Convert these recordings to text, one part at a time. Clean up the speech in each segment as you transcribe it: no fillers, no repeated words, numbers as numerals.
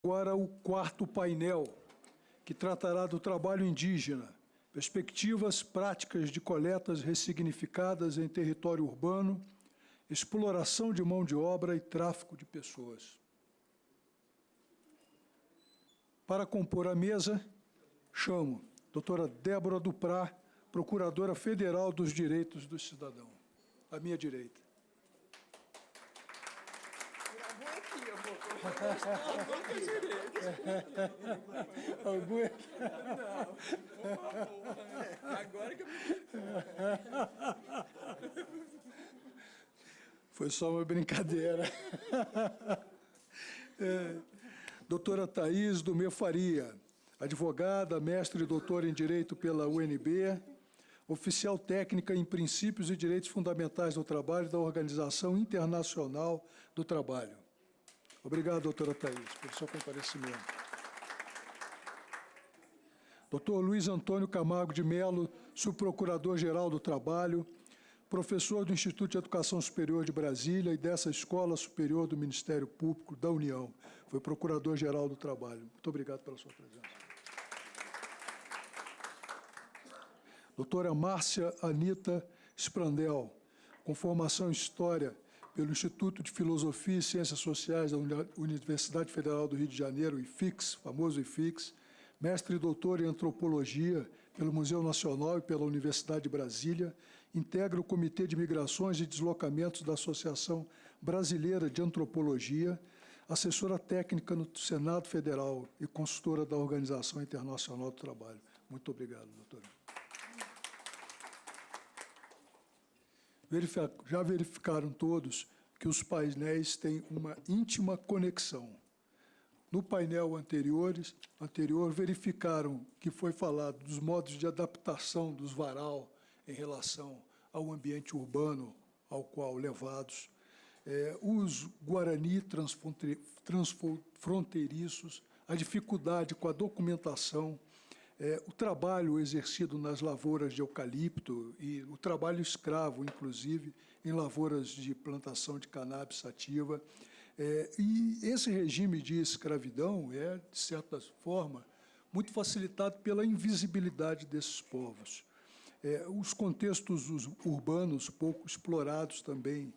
Agora o quarto painel, que tratará do trabalho indígena, perspectivas práticas de coletas ressignificadas em território urbano, exploração de mão de obra e tráfico de pessoas. Para compor a mesa, chamo a doutora Débora Duprá, Procuradora Federal dos Direitos do Cidadão, à minha direita. Algum aqui? Não, por favor. Agora que eu me... Foi só uma brincadeira. Doutora Thaís Dumê Faria, advogada, mestre e doutora em Direito pela UNB, oficial técnica em Princípios e Direitos Fundamentais do Trabalho da Organização Internacional do Trabalho. Obrigado, doutora Thaís, pelo seu comparecimento. Doutor Luiz Antônio Camargo de Mello, subprocurador-geral do Trabalho, professor do Instituto de Educação Superior de Brasília e dessa Escola Superior do Ministério Público da União. Foi procurador-geral do Trabalho. Muito obrigado pela sua presença. Doutora Márcia Anita Sprandel, com formação em História pelo Instituto de Filosofia e Ciências Sociais da Universidade Federal do Rio de Janeiro, IFIX, famoso IFIX, mestre e doutor em Antropologia pelo Museu Nacional e pela Universidade de Brasília, integra o Comitê de Migrações e Deslocamentos da Associação Brasileira de Antropologia, assessora técnica no Senado Federal e consultora da Organização Internacional do Trabalho. Muito obrigado, doutora. Já verificaram todos que os painéis têm uma íntima conexão. No painel anterior, verificaram que foi falado dos modos de adaptação dos varal em relação ao ambiente urbano ao qual levados, os guarani transfronteiriços, a dificuldade com a documentação, o trabalho exercido nas lavouras de eucalipto e o trabalho escravo, inclusive, em lavouras de plantação de cannabis sativa. E esse regime de escravidão é, de certa forma, muito facilitado pela invisibilidade desses povos. Os contextos urbanos pouco explorados também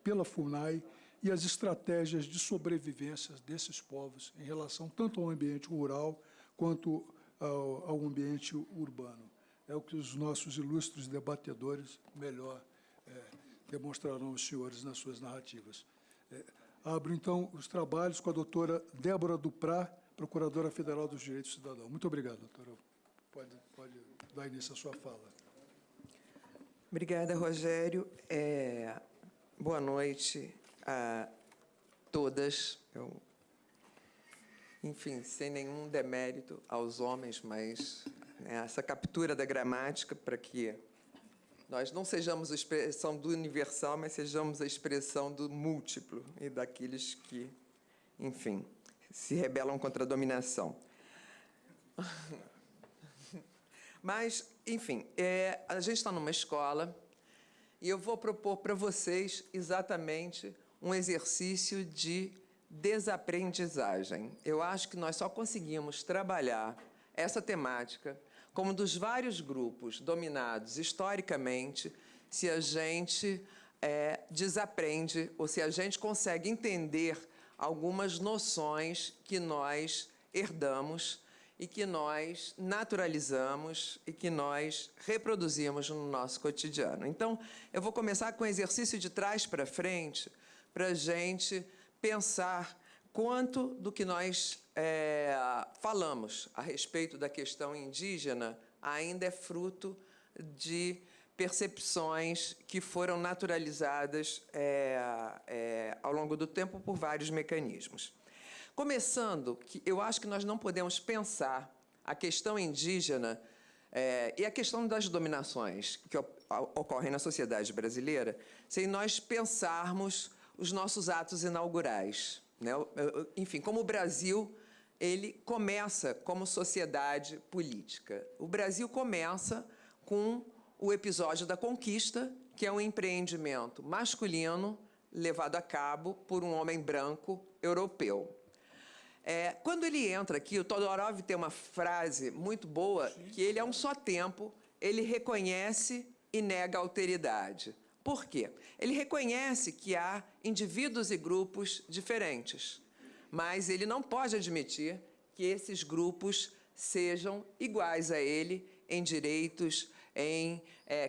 pela FUNAI e as estratégias de sobrevivência desses povos em relação tanto ao ambiente rural quanto ao ambiente urbano. É o que os nossos ilustres debatedores melhor demonstrarão aos senhores nas suas narrativas. Abro, então, os trabalhos com a doutora Débora Duprá, Procuradora Federal dos Direitos do Cidadão. Muito obrigado, doutora. Pode dar início à sua fala. Obrigada, Rogério. Boa noite a todas. Enfim, sem nenhum demérito aos homens, mas essa captura da gramática para que nós não sejamos a expressão do universal, mas sejamos a expressão do múltiplo e daqueles que, enfim, se rebelam contra a dominação. Mas, enfim, a gente está numa escola e eu vou propor para vocês exatamente um exercício de desaprendizagem. Eu acho que nós só conseguimos trabalhar essa temática como dos vários grupos dominados historicamente se a gente desaprende ou se a gente consegue entender algumas noções que nós herdamos e que nós naturalizamos e que nós reproduzimos no nosso cotidiano. Então, eu vou começar com um exercício de trás para frente para a gente pensar quanto do que nós falamos a respeito da questão indígena ainda é fruto de percepções que foram naturalizadas ao longo do tempo por vários mecanismos. Começando, que eu acho que nós não podemos pensar a questão indígena e a questão das dominações que ocorrem na sociedade brasileira sem nós pensarmos os nossos atos inaugurais, né? Enfim, como o Brasil ele começa como sociedade política. O Brasil começa com o episódio da conquista, que é um empreendimento masculino levado a cabo por um homem branco europeu. Quando ele entra aqui, o Todorov tem uma frase muito boa, que ele, a um só tempo, ele reconhece e nega a alteridade. Por quê? Ele reconhece que há indivíduos e grupos diferentes, mas ele não pode admitir que esses grupos sejam iguais a ele em direitos, em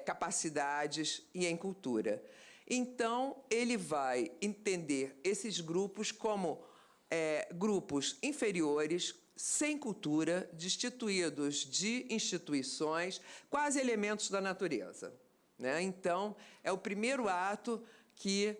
capacidades e em cultura. Então, ele vai entender esses grupos como grupos inferiores, sem cultura, destituídos de instituições, quase elementos da natureza, né? Então, é o primeiro ato que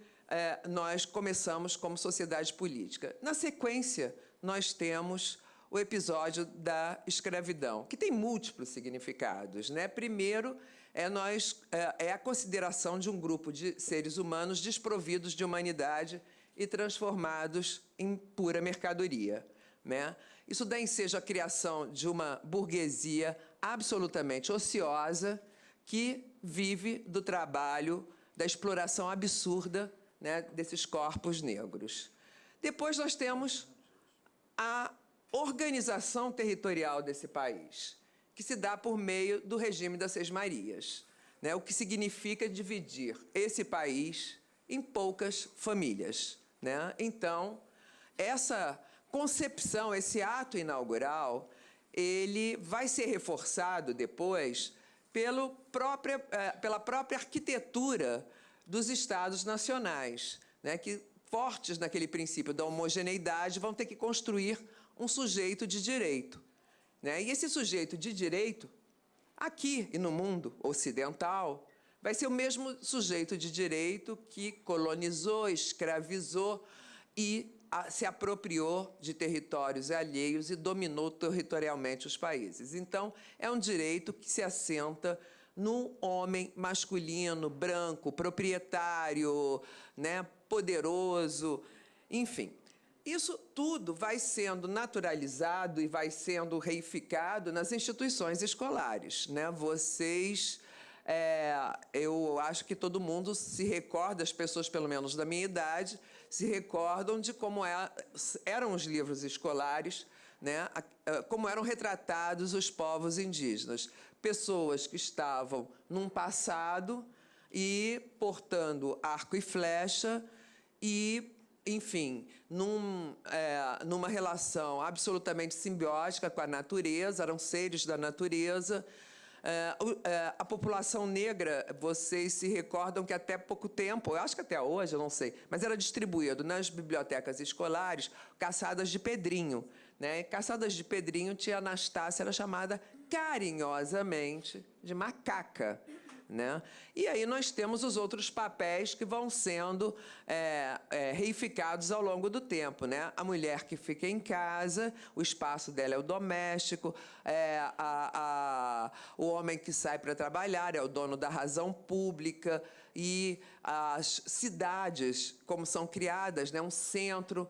nós começamos como sociedade política. Na sequência, nós temos o episódio da escravidão, que tem múltiplos significados, né? Primeiro, é a consideração de um grupo de seres humanos desprovidos de humanidade e transformados em pura mercadoria, né? Isso dá ensejo à criação de uma burguesia absolutamente ociosa que vive do trabalho, da exploração absurda, né, desses corpos negros. Depois nós temos a organização territorial desse país, que se dá por meio do regime das Seis Marias, né, o que significa dividir esse país em poucas famílias, né? Então, essa concepção, esse ato inaugural, ele vai ser reforçado depois pela própria arquitetura dos Estados nacionais, né, que, fortes naquele princípio da homogeneidade, vão ter que construir um sujeito de direito, né? E esse sujeito de direito, aqui e no mundo ocidental, vai ser o mesmo sujeito de direito que colonizou, escravizou e se apropriou de territórios alheios e dominou territorialmente os países. Então, é um direito que se assenta no homem masculino, branco, proprietário, né, poderoso, enfim. Isso tudo vai sendo naturalizado e vai sendo reificado nas instituições escolares, né? Eu acho que todo mundo se recorda, as pessoas, pelo menos da minha idade, se recordam de como eram os livros escolares, né? Como eram retratados os povos indígenas. Pessoas que estavam num passado e portando arco e flecha e, enfim, numa relação absolutamente simbiótica com a natureza, eram seres da natureza. A população negra, vocês se recordam que até pouco tempo, eu acho que até hoje, eu não sei, mas era distribuído nas bibliotecas escolares caçadas de Pedrinho, né? Caçadas de Pedrinho, tia Anastácia era chamada carinhosamente de macaca, né? E aí nós temos os outros papéis que vão sendo reificados ao longo do tempo, né? A mulher que fica em casa, o espaço dela é o doméstico, o homem que sai para trabalhar é o dono da razão pública, e as cidades, como são criadas, né? Um centro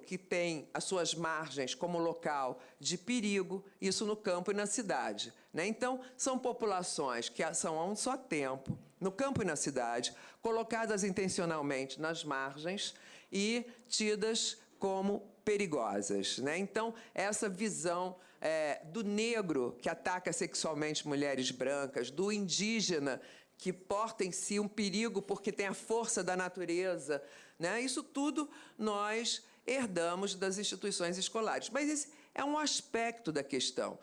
que tem as suas margens como local de perigo, isso no campo e na cidade, né? Então, são populações que são a um só tempo, no campo e na cidade, colocadas intencionalmente nas margens e tidas como perigosas, né? Então, essa visão do negro que ataca sexualmente mulheres brancas, do indígena que porta em si um perigo porque tem a força da natureza, né? Isso tudo nós herdamos das instituições escolares. Mas esse é um aspecto da questão.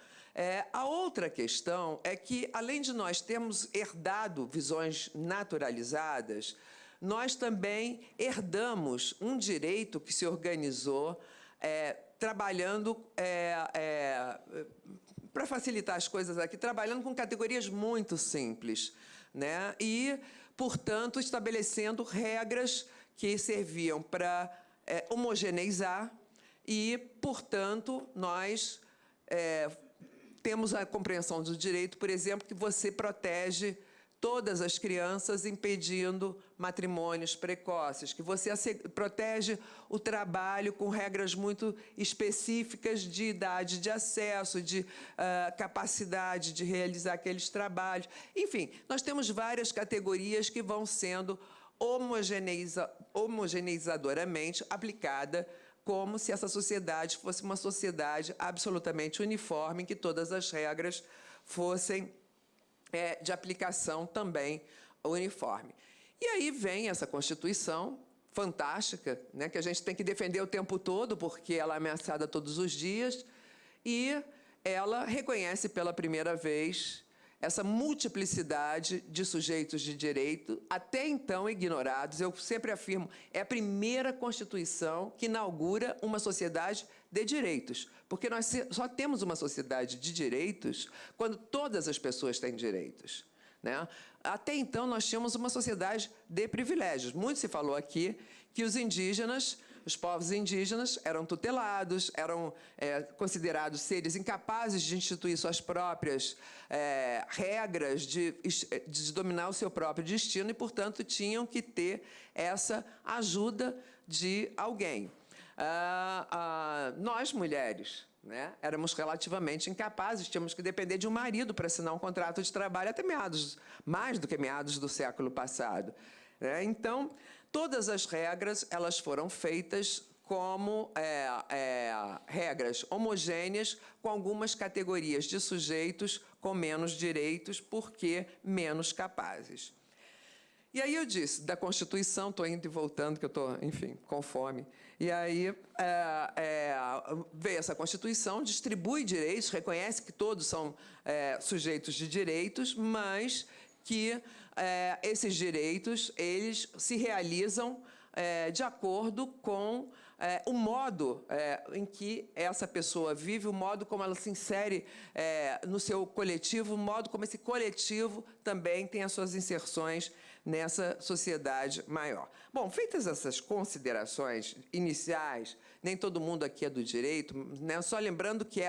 A outra questão é que, além de nós termos herdado visões naturalizadas, nós também herdamos um direito que se organizou trabalhando, para facilitar as coisas aqui, trabalhando com categorias muito simples, né? E, portanto, estabelecendo regras que serviam para homogeneizar e, portanto, nós temos a compreensão do direito, por exemplo, que você protege todas as crianças impedindo matrimônios precoces, que você protege o trabalho com regras muito específicas de idade de acesso, de capacidade de realizar aqueles trabalhos. Enfim, nós temos várias categorias que vão sendo homogeneizadoramente aplicada como se essa sociedade fosse uma sociedade absolutamente uniforme, em que todas as regras fossem de aplicação também uniforme. E aí vem essa Constituição fantástica, né, que a gente tem que defender o tempo todo, porque ela é ameaçada todos os dias, e ela reconhece pela primeira vez essa multiplicidade de sujeitos de direito, até então ignorados. Eu sempre afirmo, é a primeira Constituição que inaugura uma sociedade de direitos, porque nós só temos uma sociedade de direitos quando todas as pessoas têm direitos, né? Até então, nós tínhamos uma sociedade de privilégios. Muito se falou aqui que os indígenas, os povos indígenas, eram tutelados, eram considerados seres incapazes de instituir suas próprias regras, de dominar o seu próprio destino e, portanto, tinham que ter essa ajuda de alguém. Nós, mulheres, né, éramos relativamente incapazes, tínhamos que depender de um marido para assinar um contrato de trabalho até mais do que meados do século passado. Então, todas as regras elas foram feitas como regras homogêneas, com algumas categorias de sujeitos com menos direitos, porque menos capazes. E aí eu disse, da Constituição, estou indo e voltando, que eu estou, enfim, com fome. E aí veio essa Constituição, distribui direitos, reconhece que todos são sujeitos de direitos, mas que esses direitos eles se realizam de acordo com o modo em que essa pessoa vive, o modo como ela se insere no seu coletivo, o modo como esse coletivo também tem as suas inserções nessa sociedade maior. Bom, feitas essas considerações iniciais, nem todo mundo aqui é do direito, né? Só lembrando que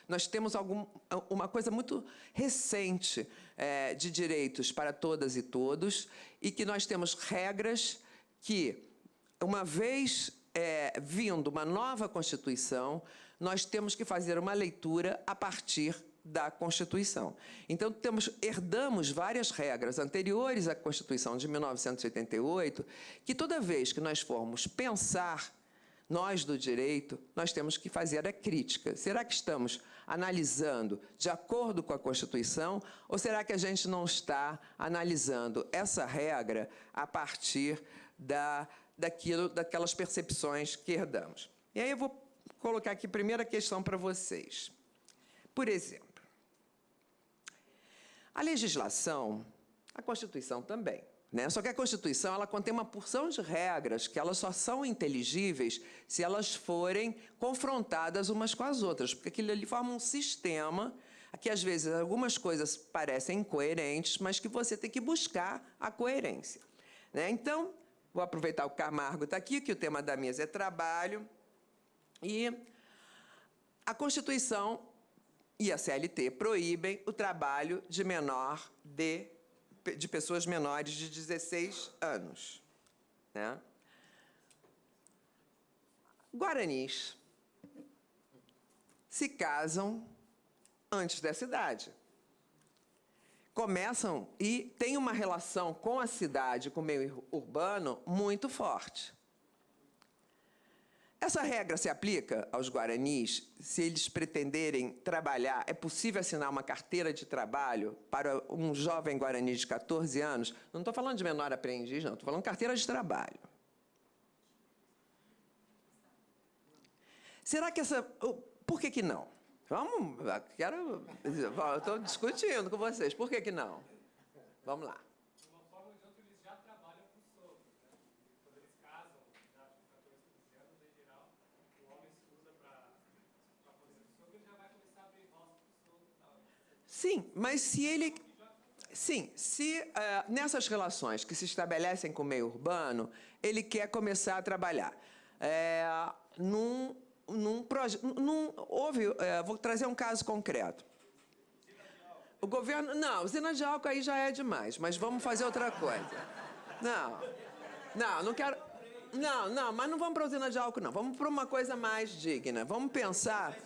nós temos uma coisa muito recente de direitos para todas e todos, e que nós temos regras que, uma vez vindo uma nova Constituição, nós temos que fazer uma leitura a partir da Constituição. Então, herdamos várias regras anteriores à Constituição de 1988, que toda vez que nós formos pensar, nós do direito, nós temos que fazer a crítica. Será que estamos analisando de acordo com a Constituição, ou será que a gente não está analisando essa regra a partir daquelas percepções que herdamos? E aí eu vou colocar aqui a primeira questão para vocês. Por exemplo, a legislação, a Constituição também, né? Só que a Constituição ela contém uma porção de regras que elas só são inteligíveis se elas forem confrontadas umas com as outras, porque aquilo ali forma um sistema que, às vezes, algumas coisas parecem incoerentes, mas que você tem que buscar a coerência, né? Então, vou aproveitar o Camargo está aqui, que o tema da mesa é trabalho, e a Constituição e a CLT proíbem o trabalho de pessoas menores de 16 anos. Né? Guaranis se casam antes dessa idade. Começam e têm uma relação com a cidade, com o meio urbano, muito forte. Essa regra se aplica aos guaranis se eles pretenderem trabalhar. É possível assinar uma carteira de trabalho para um jovem guarani de 14 anos? Não estou falando de menor aprendiz, não. Estou falando de carteira de trabalho. Será que por que não? Estou discutindo com vocês. Por que não? Vamos lá. Sim, mas se nessas relações que se estabelecem com o meio urbano, ele quer começar a trabalhar. Vou trazer um caso concreto. O governo... Não, usina de álcool aí já é demais, mas vamos fazer outra coisa. Não quero... Não, mas não vamos para a usina de álcool, não. Vamos para uma coisa mais digna. Vamos pensar...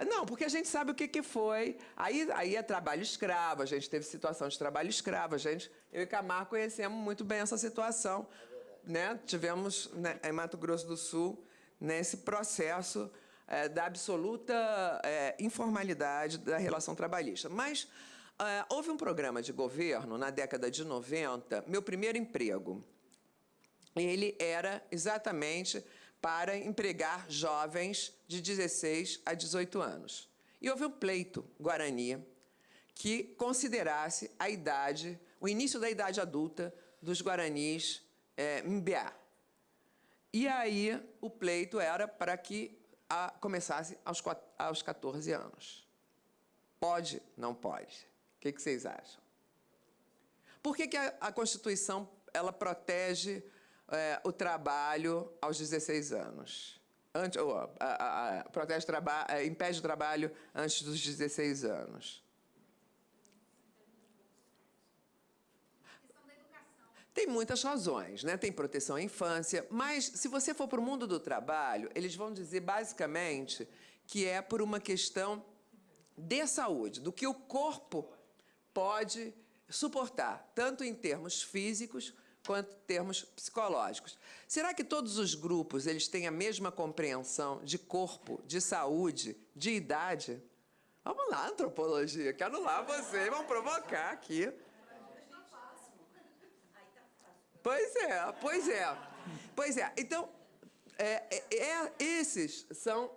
Não, porque a gente sabe o que foi. Aí é trabalho escravo, a gente teve situação de trabalho escravo. Eu e Camargo conhecemos muito bem essa situação né, tivemos, né, em Mato Grosso do Sul, nesse processo da absoluta informalidade da relação trabalhista. Mas houve um programa de governo, na década de 90, meu primeiro emprego. Ele era exatamente para empregar jovens de 16 a 18 anos. E houve um pleito guarani que considerasse a idade, o início da idade adulta dos guaranis Mbiá. E aí o pleito era para que começasse aos 14 anos. Pode? Não pode. O que vocês acham? Por que a Constituição ela protege o trabalho aos 16 anos? Impede o trabalho antes dos 16 anos? Tem muitas razões, né? Tem proteção à infância, mas se você for para o mundo do trabalho, eles vão dizer basicamente que é por uma questão de saúde, do que o corpo pode suportar, tanto em termos físicos quanto em termos psicológicos. Será que todos os grupos eles têm a mesma compreensão de corpo, de saúde, de idade? Vamos lá, antropologia, quero lá vocês, vamos provocar aqui. Pois é. Então, esses são...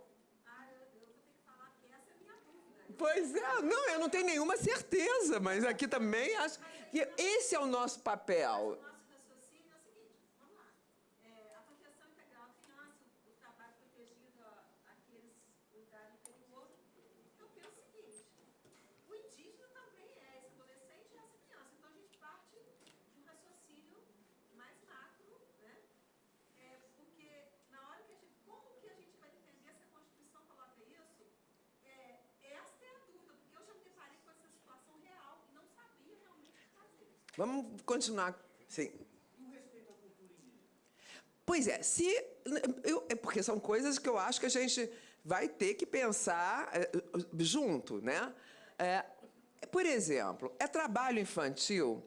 Pois é, não, eu não tenho nenhuma certeza, mas aqui também acho que esse é o nosso papel. Vamos continuar. Sim. Pois é, porque são coisas que eu acho que a gente vai ter que pensar junto, né? Por exemplo, trabalho infantil,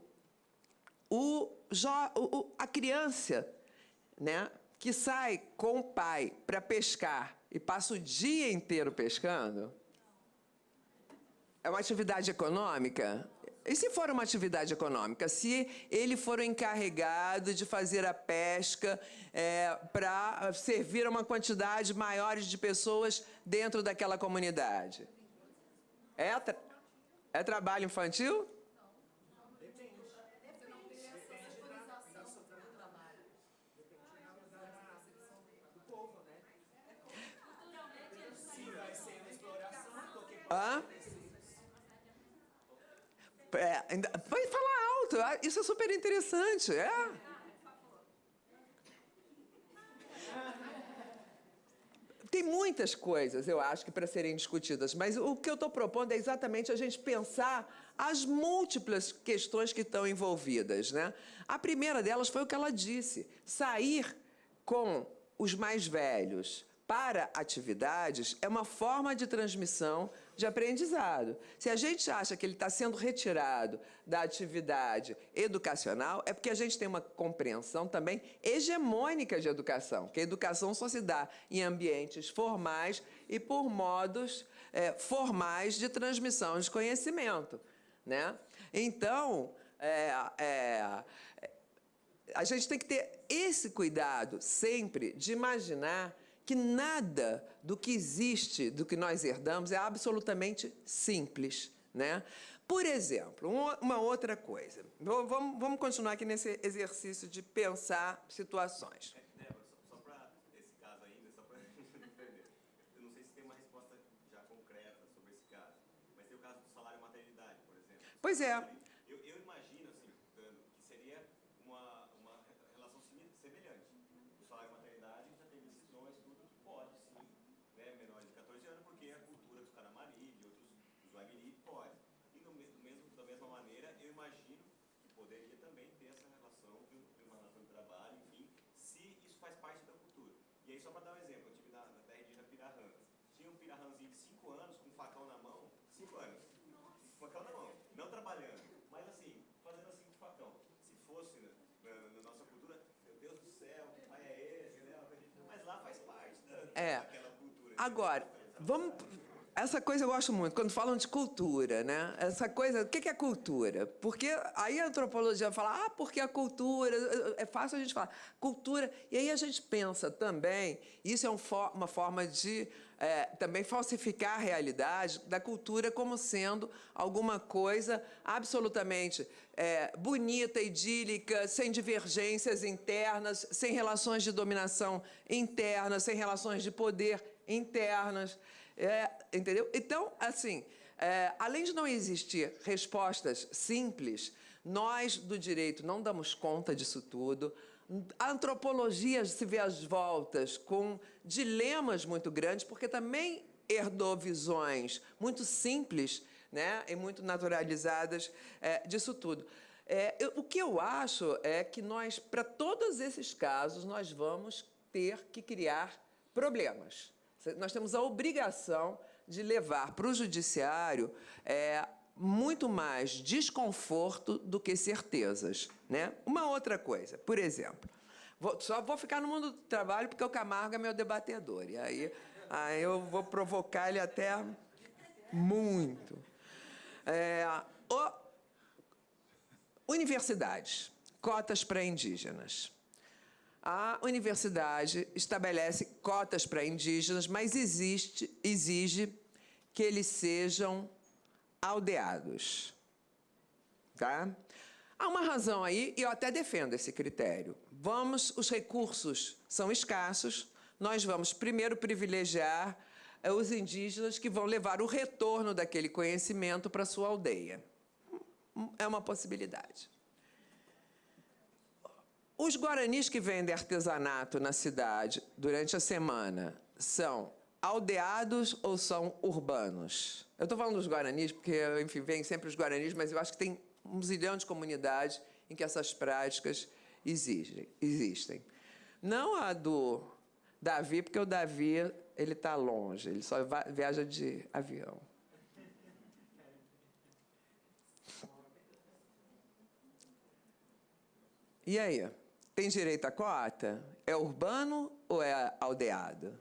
a criança, né, que sai com o pai para pescar e passa o dia inteiro pescando, é uma atividade econômica? E se for uma atividade econômica? Se ele for o encarregado de fazer a pesca para servir a uma quantidade maior de pessoas dentro daquela comunidade? É trabalho infantil? Hã? Vai falar alto, isso é super interessante. Tem muitas coisas, eu acho, que para serem discutidas, mas o que eu estou propondo é exatamente a gente pensar as múltiplas questões que estão envolvidas, né? A primeira delas foi o que ela disse: sair com os mais velhos para atividades é uma forma de transmissão de aprendizado. Se a gente acha que ele está sendo retirado da atividade educacional, é porque a gente tem uma compreensão também hegemônica de educação, que a educação só se dá em ambientes formais e por modos formais de transmissão de conhecimento, né? Então, a gente tem que ter esse cuidado sempre de imaginar que nada do que existe, do que nós herdamos, é absolutamente simples, né? Por exemplo, uma outra coisa. Vamos continuar aqui nesse exercício de pensar situações. Só para esse caso ainda, só para entender. Eu não sei se tem uma resposta já concreta sobre esse caso, mas tem o caso do salário maternidade, por exemplo. Pois é. Eu imagino, assim, que seria uma relação semelhante. O salário maternidade já tem decisões, tudo que pode, sim, né, menores de 14 anos, porque a cultura dos Caramari, de outros, dos Waimiri, pode. E da mesma maneira, eu imagino que poderia também ter essa relação de uma relação de trabalho, enfim, se isso faz parte da cultura. E aí, só para dar um exemplo, eu estive na terra indígena Pirahãs. Tinha um pirahãzinho de 5 anos, com um facão na mão, 5 anos, facão na mão, não trabalhando, mas assim, fazendo assim com o facão. Se fosse na nossa cultura, meu Deus do céu, Agora, vamos... Essa coisa eu gosto muito, quando falam de cultura, né? Essa coisa, o que é cultura? Porque aí a antropologia fala, porque a cultura... É fácil a gente falar, cultura... E aí a gente pensa também, isso é uma forma de também falsificar a realidade da cultura como sendo alguma coisa absolutamente bonita, idílica, sem divergências internas, sem relações de dominação internas, sem relações de poder internas. Entendeu? Então, assim, além de não existir respostas simples, nós do direito não damos conta disso tudo. A antropologia se vê às voltas com dilemas muito grandes, porque também herdou visões muito simples, né, e muito naturalizadas disso tudo. O que eu acho é que nós, para todos esses casos, nós vamos ter que criar problemas. Nós temos a obrigação de levar para o judiciário muito mais desconforto do que certezas, né? Uma outra coisa, por exemplo, só vou ficar no mundo do trabalho porque o Camargo é meu debatedor, e aí eu vou provocar ele até muito. Universidades, cotas para indígenas. A universidade estabelece cotas para indígenas, mas exige que eles sejam aldeados. Tá? Há uma razão aí, e eu até defendo esse critério. Os recursos são escassos, nós vamos primeiro privilegiar os indígenas que vão levar o retorno daquele conhecimento para a sua aldeia. É uma possibilidade. Os guaranis que vendem artesanato na cidade durante a semana são aldeados ou são urbanos? Eu estou falando dos guaranis porque, enfim, vem sempre os guaranis, mas eu acho que tem um zilhão de comunidades em que essas práticas existem. Não a do Davi, porque o Davi ele está longe, ele só viaja de avião. E aí? Tem direito à cota? É urbano ou é aldeado?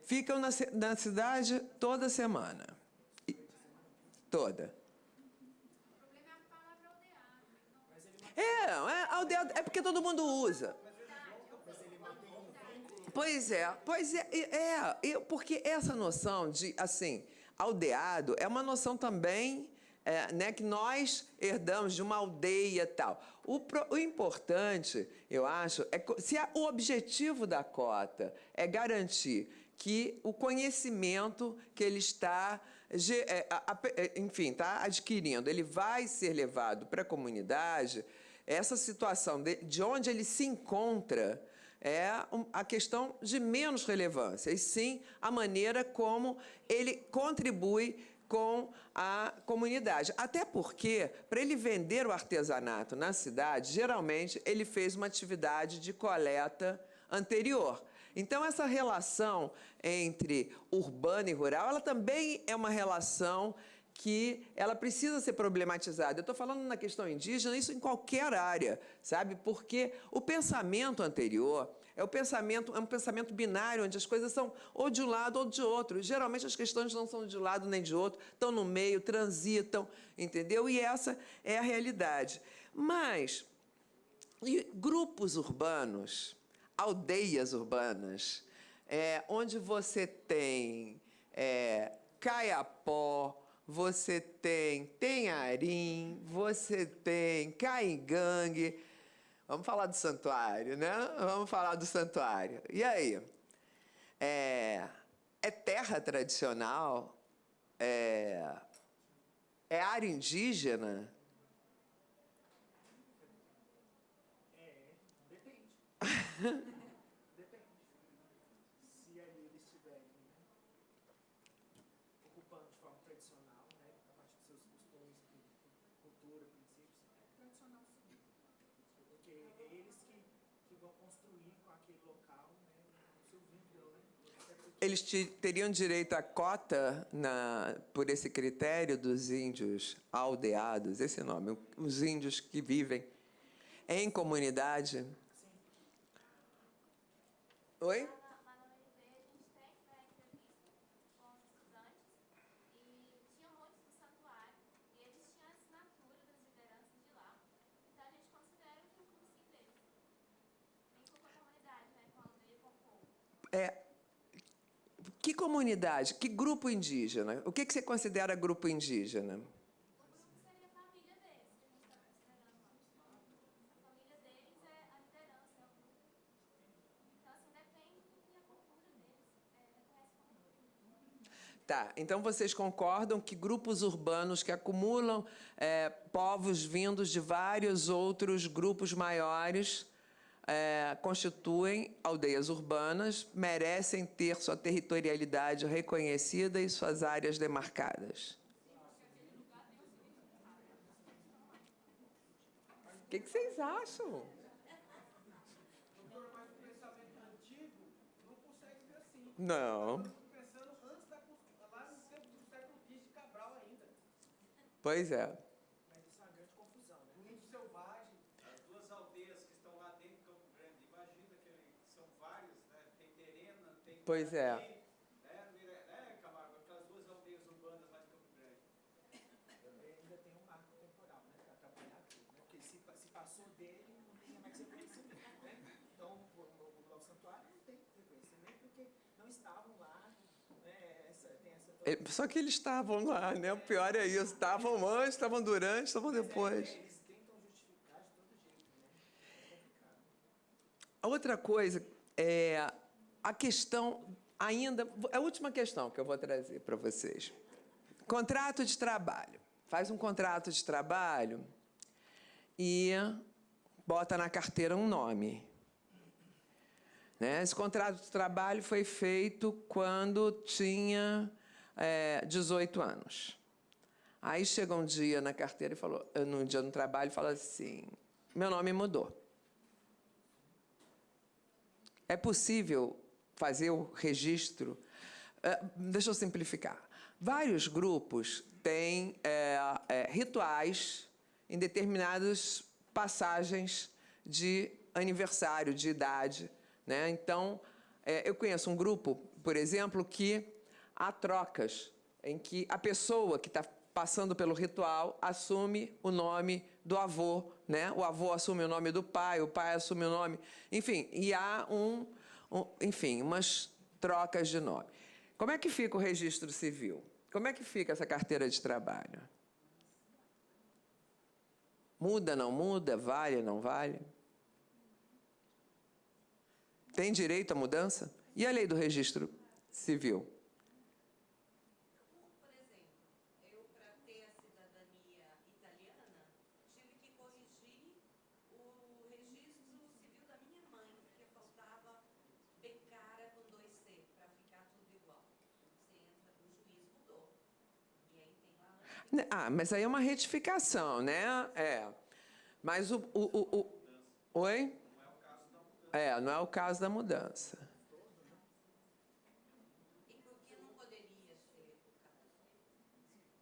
Ficam na cidade toda semana. Toda. Aldeado é porque todo mundo usa. Pois é, porque essa noção de, assim, aldeado é uma noção também né, que nós herdamos de uma aldeia e tal. O importante, eu acho, se o objetivo da cota é garantir que o conhecimento que ele está, enfim, está adquirindo, ele vai ser levado para a comunidade, essa situação de onde ele se encontra é a questão de menos relevância, e sim a maneira como ele contribui com a comunidade. Até porque, para ele vender o artesanato na cidade, geralmente ele fez uma atividade de coleta anterior. Então, essa relação entre urbano e rural, ela também é uma relação que ela precisa ser problematizada. Eu estou falando na questão indígena, isso em qualquer área, sabe? Porque o pensamento anterior é um pensamento binário, onde as coisas são ou de um lado ou de outro. Geralmente as questões não são de um lado nem de outro, estão no meio, transitam, entendeu? E essa é a realidade. Mas grupos urbanos, aldeias urbanas, onde você tem Caiapó, você tem Tenharim, você tem Caingangue. Vamos falar do santuário, né? Vamos falar do santuário. E aí? É terra tradicional? É área indígena? Depende. Se ali eles estiverem ocupando de forma tradicional, né, a partir dos seus costumes, cultura, princípios, é tradicional sim. Porque é eles que vão construir com aquele local, né, o seu vínculo, né, Eles teriam direito à cota por esse critério dos índios aldeados, esse nome, os índios que vivem em comunidade? Oi? Lá na UNB, a gente tem entrevista com os estudantes e tinha muitos do santuário e eles tinham a assinatura das lideranças de lá. Então, a gente considera o cursinho deles. Vem com a comunidade, né, com a aldeia, com o povo. Que comunidade, que grupo indígena? O que você considera grupo indígena? O grupo seria a família deles, que a gente está considerando lá. A família deles é a liderança, é o grupo. Então, assim, depende do que a cultura deles reconhece como grupo. Tá, então vocês concordam que grupos urbanos que acumulam povos vindos de vários outros grupos maiores constituem aldeias urbanas, merecem ter sua territorialidade reconhecida e suas áreas demarcadas? O que vocês acham? Doutora, mas o pensamento antigo não consegue ver assim. Não. Eu fico pensando antes lá no tempo do século XX de Cabral ainda. Pois é. Mas isso é uma grande confusão, né? O índio selvagem. As duas aldeias que estão lá dentro de Campo Grande, imagina que são várias, né? Tem Terena, tem Pois é. né, Camargo? Aquelas duas aldeias urbanas lá de Campo Grande. Ainda tem um marco temporal, né? Para trabalhar tudo, né? Porque se passou dele, não tem mais reconhecimento, né? Então, o Novo Santuário não tem reconhecimento porque não estavam lá, né? Só que eles estavam lá, né? O pior é isso. Estavam antes, estavam durante, estavam depois. Eles tentam justificar de todo jeito, né? É complicado. A outra coisa é a questão, ainda, a última questão que eu vou trazer para vocês. Contrato de trabalho. Faz um contrato de trabalho e bota na carteira um nome. Né? Esse contrato de trabalho foi feito quando tinha 18 anos. Aí chega um dia na carteira e falou, num dia no trabalho, fala assim, meu nome mudou. É possível fazer o registro? Deixa eu simplificar. Vários grupos têm rituais em determinadas passagens de aniversário, de idade. Né? Então, eu conheço um grupo, por exemplo, que há trocas em que a pessoa que está passando pelo ritual assume o nome do avô, né? O avô assume o nome do pai, o pai assume o nome... Enfim, e há umas trocas de nome. Como é que fica o registro civil? Como é que fica essa carteira de trabalho? Muda, não muda? Vale, não vale? Tem direito à mudança? E a lei do registro civil? Por exemplo, eu, para ter a cidadania italiana, tive que corrigir o registro civil da minha mãe, porque faltava Becara com 2C, para ficar tudo igual. Você entra, o juiz mudou. E aí tem lá... Mas aí é uma retificação, né? Mas Oi? Não é o caso da mudança. E por que não poderia ser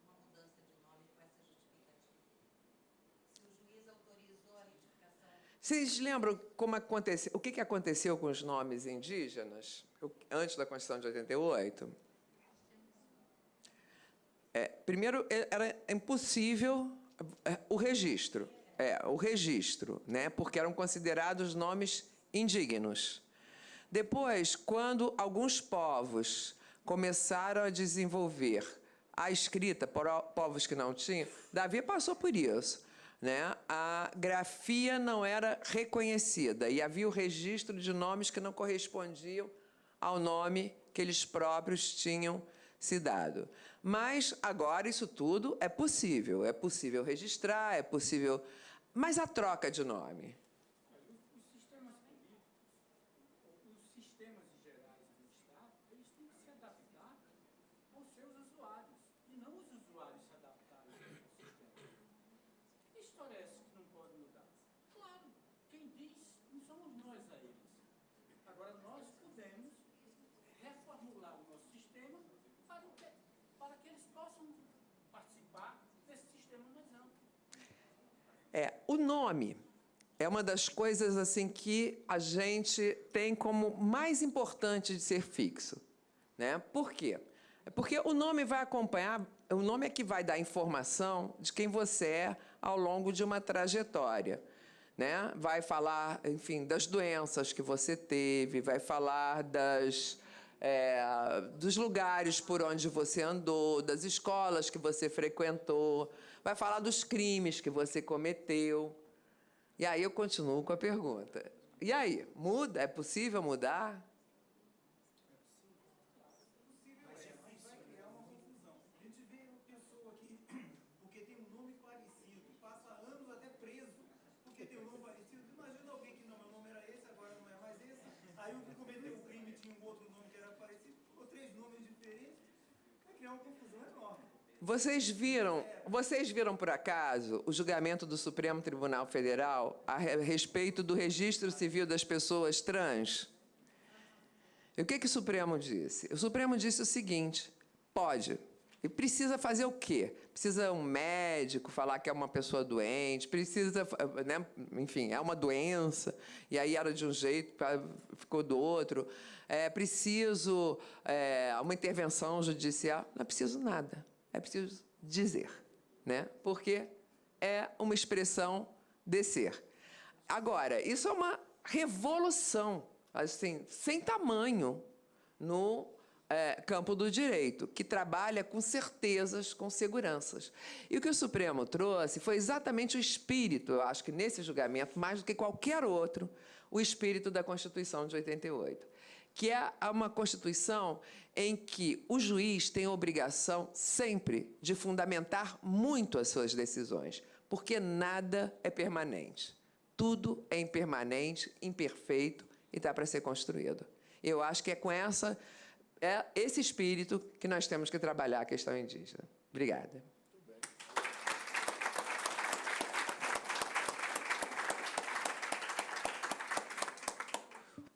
uma mudança de nome com essa justificativa? Se o juiz autorizou a retificação... Vocês lembram como aconteceu, o que aconteceu com os nomes indígenas antes da Constituição de 88? Primeiro, era impossível o registro, né? Porque eram considerados nomes indignos. Depois, quando alguns povos começaram a desenvolver a escrita, povos que não tinham, Davi passou por isso. Né? A grafia não era reconhecida e havia o registro de nomes que não correspondiam ao nome que eles próprios tinham se dado. Mas agora isso tudo é possível registrar, é possível... Mas a troca de nome? Os sistemas gerais do Estado, eles têm que se adaptar aos seus usuários, e não os usuários se adaptarem ao sistema. Que história é essa que não pode mudar? Claro, quem diz não somos nós a eles. Agora, nós podemos reformular O nome é uma das coisas assim que a gente tem como mais importante de ser fixo, né? Por quê? Porque o nome vai acompanhar, o nome é que vai dar informação de quem você é ao longo de uma trajetória, né? Vai falar, enfim, das doenças que você teve, vai falar dos lugares por onde você andou, das escolas que você frequentou, vai falar dos crimes que você cometeu. E aí eu continuo com a pergunta. E aí, muda? É possível mudar? Aí o que cometeu o crime tinha um outro nome que era parecido, ficou 3 nomes diferentes, vai criar uma confusão enorme. Vocês viram por acaso o julgamento do Supremo Tribunal Federal a respeito do registro civil das pessoas trans? E o que o Supremo disse? O Supremo disse o seguinte: pode. E precisa fazer o quê? Precisa um médico falar que é uma pessoa doente, precisa, né, enfim, é uma doença, e aí era de um jeito, ficou do outro. É preciso uma intervenção judicial? Não é preciso nada. É preciso dizer, né? Porque é uma expressão de ser. Agora, isso é uma revolução, assim, sem tamanho no campo do direito, que trabalha com certezas, com seguranças. E o que o Supremo trouxe foi exatamente o espírito, eu acho que nesse julgamento, mais do que qualquer outro, o espírito da Constituição de 88, que é uma Constituição em que o juiz tem a obrigação sempre de fundamentar muito as suas decisões, porque nada é permanente. Tudo é impermanente, imperfeito e está para ser construído. Eu acho que é com esse espírito que nós temos que trabalhar a questão indígena. Obrigada.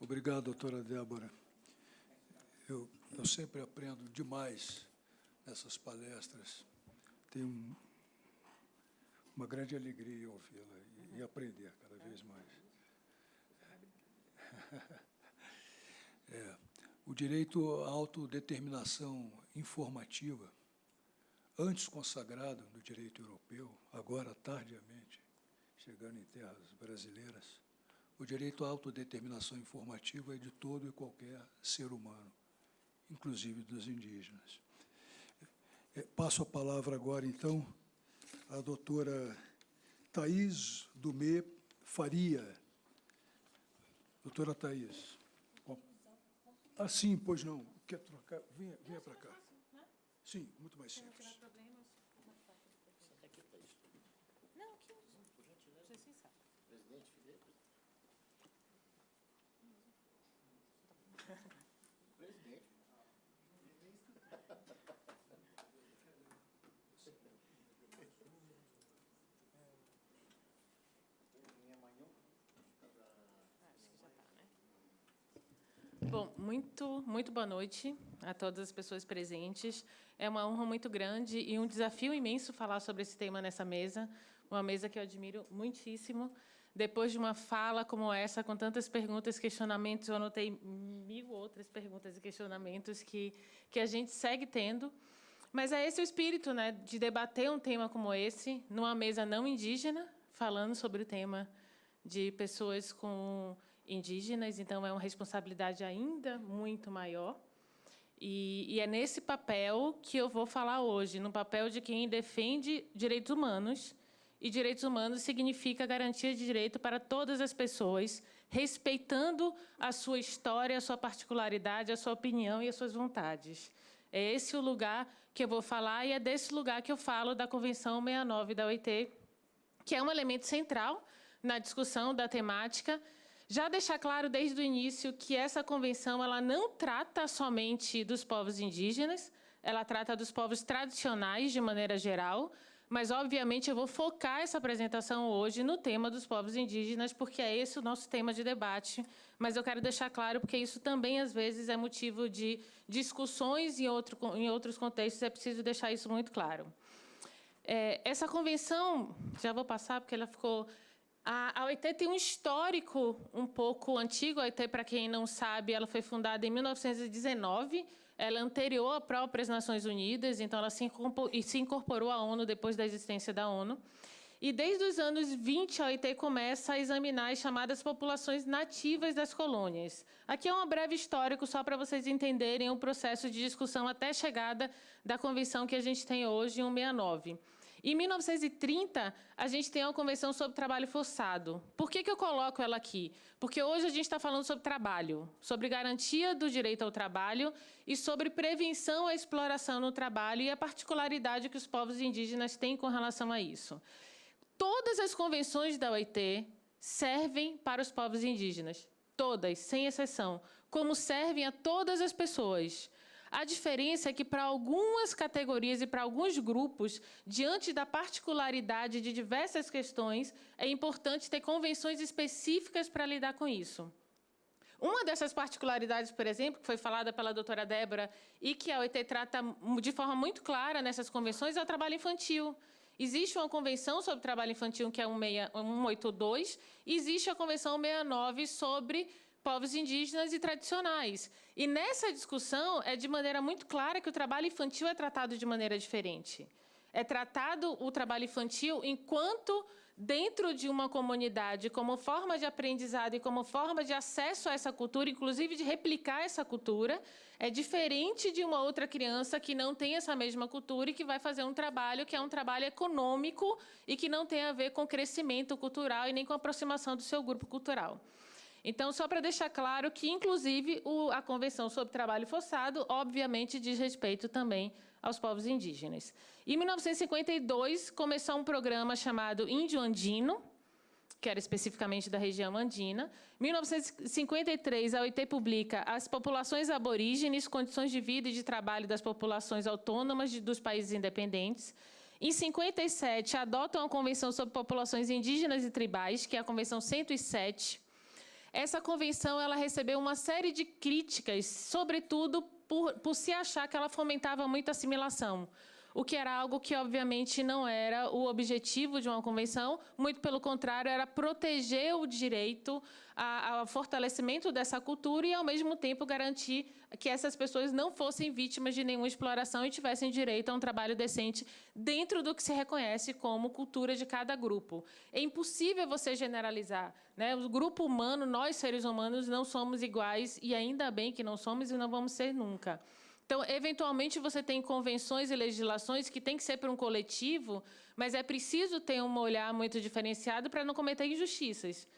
Obrigado, doutora Débora. Eu sempre aprendo demais nessas palestras. Tenho uma grande alegria em ouvi-la e aprender cada vez mais. O direito à autodeterminação informativa, antes consagrado no direito europeu, agora tardiamente, chegando em terras brasileiras, o direito à autodeterminação informativa é de todo e qualquer ser humano, inclusive dos indígenas. Passo a palavra agora, então, à doutora Thaís Dumé Faria. Doutora Thaís. Ah, sim, pois não. Quer trocar? Venha para cá. Sim, muito mais simples. Não, aqui. Você sabe. Presidente Felipe. Presidente. Bom, muito boa noite a todas as pessoas presentes. É uma honra muito grande e um desafio imenso falar sobre esse tema nessa mesa, uma mesa que eu admiro muitíssimo. Depois de uma fala como essa, com tantas perguntas, questionamentos, eu anotei 1000 outras perguntas e questionamentos que a gente segue tendo. Mas é esse o espírito, né, de debater um tema como esse, numa mesa não indígena, falando sobre o tema de pessoas com indígenas, então é uma responsabilidade ainda muito maior. E é nesse papel que eu vou falar hoje, no papel de quem defende direitos humanos. E direitos humanos significa garantia de direito para todas as pessoas, respeitando a sua história, a sua particularidade, a sua opinião e as suas vontades. É esse o lugar que eu vou falar e é desse lugar que eu falo da Convenção 69 da OIT, que é um elemento central na discussão da temática. Já deixar claro desde o início que essa convenção ela não trata somente dos povos indígenas, ela trata dos povos tradicionais de maneira geral, mas, obviamente, eu vou focar essa apresentação hoje no tema dos povos indígenas, porque é esse o nosso tema de debate, mas eu quero deixar claro, porque isso também, às vezes, é motivo de discussões em outros contextos, é preciso deixar isso muito claro. Essa convenção, já vou passar porque ela ficou... A OIT tem um histórico um pouco antigo. A OIT, para quem não sabe, ela foi fundada em 1919. Ela é anterior às próprias Nações Unidas, então ela se incorporou à ONU depois da existência da ONU. E desde os anos 20, a OIT começa a examinar as chamadas populações nativas das colônias. Aqui é um breve histórico, só para vocês entenderem o processo de discussão até a chegada da convenção que a gente tem hoje, em 169. Em 1930, a gente tem uma convenção sobre trabalho forçado. Por que eu coloco ela aqui? Porque hoje a gente está falando sobre trabalho, sobre garantia do direito ao trabalho e sobre prevenção à exploração no trabalho e a particularidade que os povos indígenas têm com relação a isso. Todas as convenções da OIT servem para os povos indígenas, todas, sem exceção, como servem a todas as pessoas. A diferença é que, para algumas categorias e para alguns grupos, diante da particularidade de diversas questões, é importante ter convenções específicas para lidar com isso. Uma dessas particularidades, por exemplo, que foi falada pela doutora Débora e que a OIT trata de forma muito clara nessas convenções, é o trabalho infantil. Existe uma convenção sobre trabalho infantil, que é 182, e existe a convenção 169 sobre povos indígenas e tradicionais. E nessa discussão, é de maneira muito clara que o trabalho infantil é tratado de maneira diferente. É tratado o trabalho infantil enquanto, dentro de uma comunidade, como forma de aprendizado e como forma de acesso a essa cultura, inclusive de replicar essa cultura, é diferente de uma outra criança que não tem essa mesma cultura e que vai fazer um trabalho que é um trabalho econômico e que não tem a ver com crescimento cultural e nem com aproximação do seu grupo cultural. Então, só para deixar claro que, inclusive, a Convenção sobre Trabalho Forçado, obviamente, diz respeito também aos povos indígenas. Em 1952, começou um programa chamado Índio Andino, que era especificamente da região andina. Em 1953, a OIT publica As Populações Aborígenes, Condições de Vida e de Trabalho das Populações Autônomas dos Países Independentes. Em 57, adotam a Convenção sobre Populações Indígenas e Tribais, que é a Convenção 107. Essa convenção ela recebeu uma série de críticas, sobretudo por se achar que ela fomentava muito a assimilação, o que era algo que, obviamente, não era o objetivo de uma convenção, muito pelo contrário, era proteger o direito ao fortalecimento dessa cultura e, ao mesmo tempo, garantir que essas pessoas não fossem vítimas de nenhuma exploração e tivessem direito a um trabalho decente dentro do que se reconhece como cultura de cada grupo. É impossível você generalizar, né? O grupo humano, nós, seres humanos, não somos iguais, e ainda bem que não somos e não vamos ser nunca. Então, eventualmente, você tem convenções e legislações que têm que ser para um coletivo, mas é preciso ter um olhar muito diferenciado para não cometer injustiças.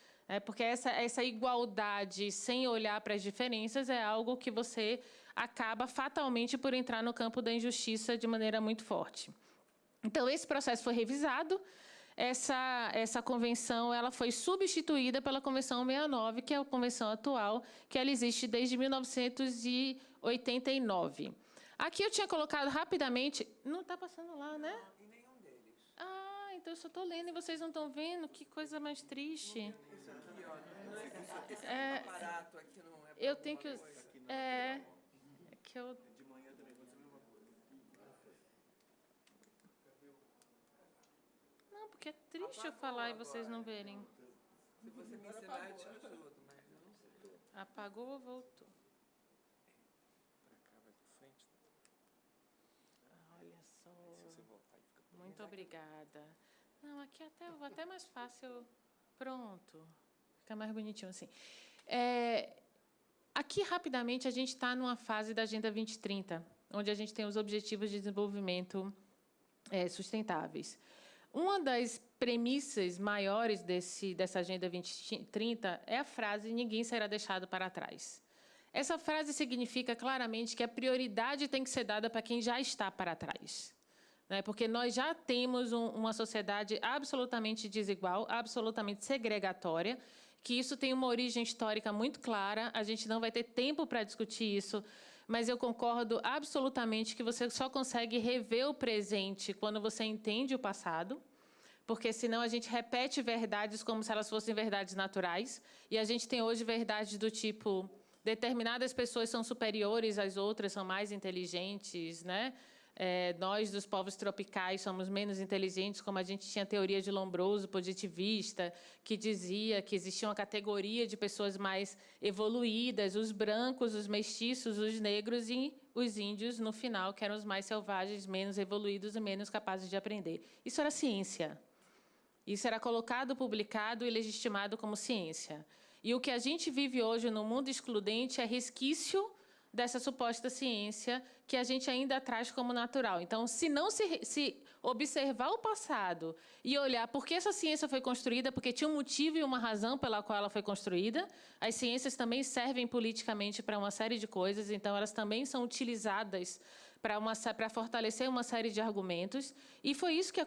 Porque essa igualdade sem olhar para as diferenças é algo que você acaba fatalmente por entrar no campo da injustiça de maneira muito forte. Então, esse processo foi revisado. Essa convenção ela foi substituída pela Convenção 69, que é a convenção atual, que ela existe desde 1989. Aqui eu tinha colocado rapidamente... Não está passando lá, né? Em nenhum deles. Ah, então eu só estou lendo e vocês não estão vendo? Que coisa mais triste. Esse aqui, ó, esse aparato aqui não é... Eu tenho que... É que eu... De manhã também aconteceu a mesma coisa. Não, porque é triste eu falar e vocês não verem. Se você me ensinar, eu te ajudo, mas eu não sei. Apagou ou voltou? Olha só. Muito obrigada. Não, aqui até vou até mais fácil. Pronto. Fica mais bonitinho assim. Aqui, rapidamente, a gente está numa fase da Agenda 2030, onde a gente tem os Objetivos de Desenvolvimento Sustentáveis. Uma das premissas maiores dessa Agenda 2030 é a frase "ninguém será deixado para trás". Essa frase significa claramente que a prioridade tem que ser dada para quem já está para trás, né? Porque nós já temos uma sociedade absolutamente desigual, absolutamente segregatória, que isso tem uma origem histórica muito clara. A gente não vai ter tempo para discutir isso, mas eu concordo absolutamente que você só consegue rever o presente quando você entende o passado, porque senão a gente repete verdades como se elas fossem verdades naturais, e a gente tem hoje verdades do tipo: determinadas pessoas são superiores às outras, são mais inteligentes, né? nós, dos povos tropicais, somos menos inteligentes, como a gente tinha a teoria de Lombroso, positivista, que dizia que existia uma categoria de pessoas mais evoluídas, os brancos, os mestiços, os negros e os índios, no final, que eram os mais selvagens, menos evoluídos e menos capazes de aprender. Isso era ciência. Isso era colocado, publicado e legitimado como ciência. E o que a gente vive hoje no mundo excludente é resquício dessa suposta ciência que a gente ainda traz como natural. Então, se não se observar o passado e olhar por que essa ciência foi construída, porque tinha um motivo e uma razão pela qual ela foi construída, as ciências também servem politicamente para uma série de coisas, então elas também são utilizadas para fortalecer uma série de argumentos, e foi isso que